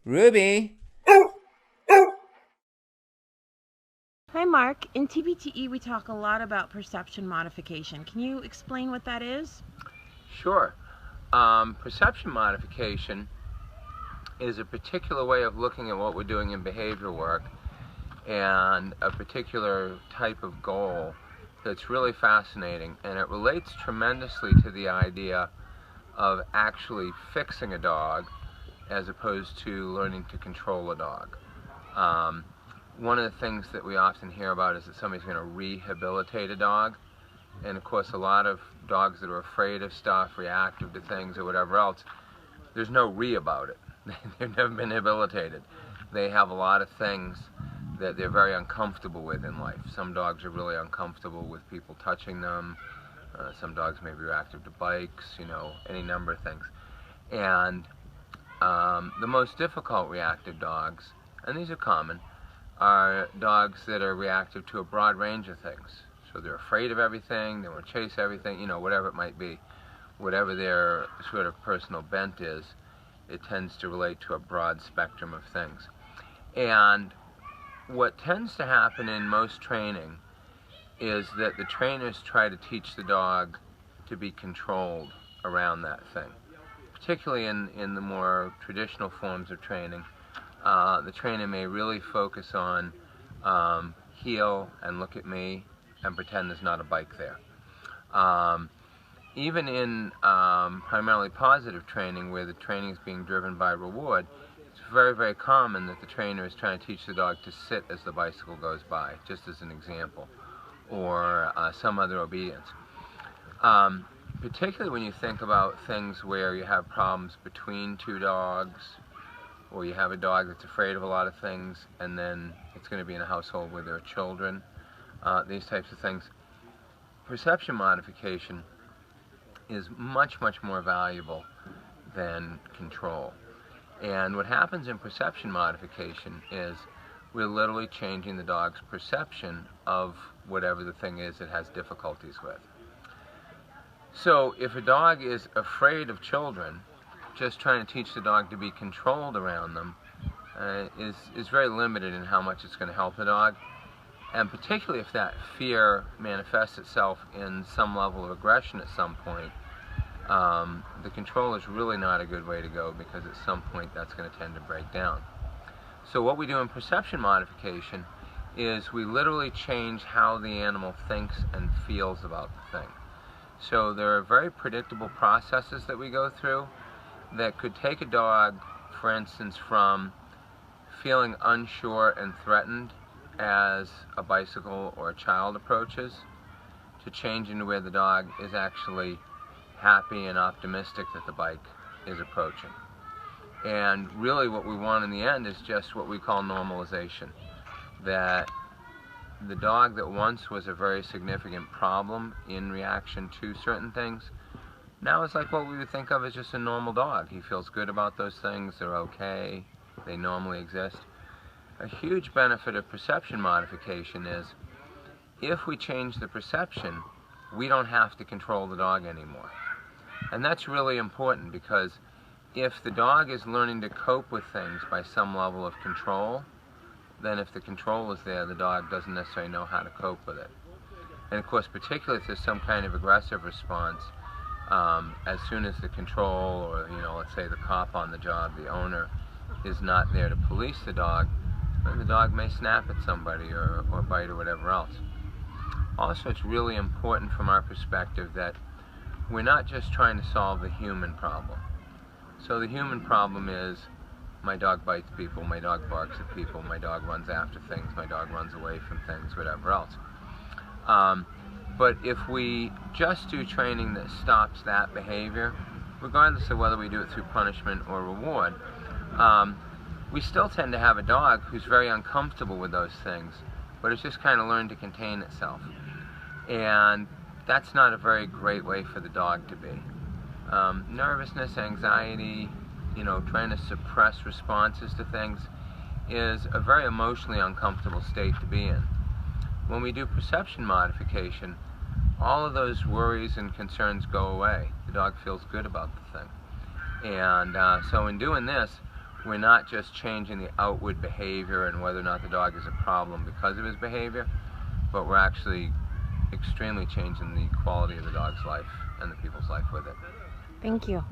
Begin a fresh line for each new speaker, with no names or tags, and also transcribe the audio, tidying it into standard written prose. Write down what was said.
Ruby?
Hi, Mark. In TPTE, we talk a lot about perception modification. Can you explain what that is?
Sure. Perception modification is a particular way of looking at what we're doing in behavior work and a particular type of goal that's really fascinating, and it relates tremendously to the idea of actually fixing a dog as opposed to learning to control a dog. One of the things that we often hear about is that somebody's going to rehabilitate a dog, and of course a lot of dogs that are afraid of stuff, reactive to things or whatever else, there's no re about it. They've never been rehabilitated. They have a lot of things that they're very uncomfortable with in life. Some dogs are really uncomfortable with people touching them. Some dogs may be reactive to bikes, any number of things. And the most difficult reactive dogs, and these are common, are dogs that are reactive to a broad range of things. So they're afraid of everything, they want to chase everything, whatever it might be. Whatever their sort of personal bent is, it tends to relate to a broad spectrum of things. And what tends to happen in most training is that the trainers try to teach the dog to be controlled around that thing. Particularly in the more traditional forms of training, the trainer may really focus on heel and look at me and pretend there's not a bike there. Even in primarily positive training, where the training is being driven by reward, it's very, very common that the trainer is trying to teach the dog to sit as the bicycle goes by, just as an example, or some other obedience. Particularly when you think about things where you have problems between two dogs, or you have a dog that's afraid of a lot of things, and then it's going to be in a household where there are children, these types of things. Perception modification is much, much more valuable than control. And what happens in perception modification is we're literally changing the dog's perception of whatever the thing is it has difficulties with. So if a dog is afraid of children, just trying to teach the dog to be controlled around them is very limited in how much it's going to help the dog. And particularly if that fear manifests itself in some level of aggression at some point, the control is really not a good way to go, because at some point that's going to tend to break down. So what we do in perception modification is we literally change how the animal thinks and feels about the thing. So there are very predictable processes that we go through that could take a dog, for instance, from feeling unsure and threatened as a bicycle or a child approaches, to changing to where the dog is actually happy and optimistic that the bike is approaching. And really what we want in the end is just what we call normalization. That the dog that once was a very significant problem in reaction to certain things, now it's like what we would think of as just a normal dog. He feels good about those things, they're okay, they normally exist. A huge benefit of perception modification is if we change the perception, we don't have to control the dog anymore. And that's really important, because if the dog is learning to cope with things by some level of control, then if the control is there, the dog doesn't necessarily know how to cope with it. And of course, particularly if there's some kind of aggressive response, as soon as the control, or let's say the cop on the job, the owner, is not there to police the dog may snap at somebody or bite or whatever else. Also, it's really important from our perspective that we're not just trying to solve the human problem. So the human problem is, my dog bites people, my dog barks at people, my dog runs after things, my dog runs away from things, whatever else. But if we just do training that stops that behavior, regardless of whether we do it through punishment or reward, we still tend to have a dog who's very uncomfortable with those things, but it's just kind of learned to contain itself. And that's not a very great way for the dog to be. Nervousness, anxiety, trying to suppress responses to things is a very emotionally uncomfortable state to be in. When we do perception modification, all of those worries and concerns go away. The dog feels good about the thing. And so in doing this, we're not just changing the outward behavior and whether or not the dog is a problem because of his behavior, but we're actually extremely changing the quality of the dog's life and the people's life with it.
Thank you.